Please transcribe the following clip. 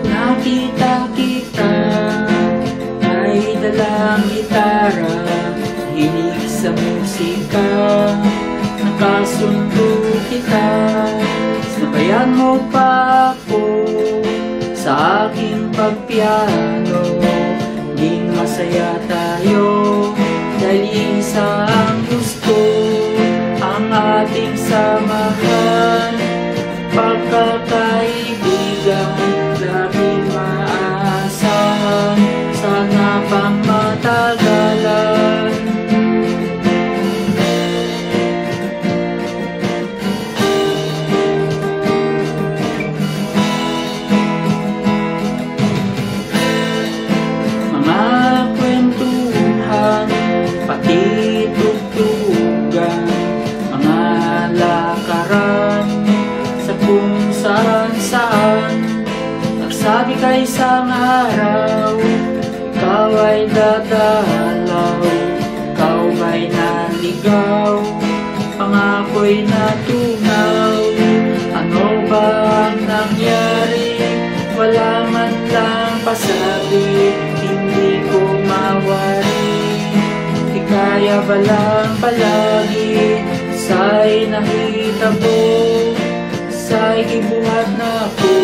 Nakita kita, may dalang gitara, hilig sa musika, nakasundo kita. Sabayan mo pa ako sa aking pagpiano, maging masaya tayo dahil isa ang gusto, ang ating samahan, pagkakaibigan, laging maaasahan, sana pang matagalan. Mga kwentuhan, pati tugtugan, mga lakaran sa kung saan-saan. Nagsabi ka isang araw, ikaw ay dadalaw, ikaw ay naligaw, pangako'y natunaw. Ano ba ang nangyari? Wala man lang pasabi, hindi ko mawari. Di kaya ba lang palagi sa'y nahitabo, sa'y ibuhat na ako.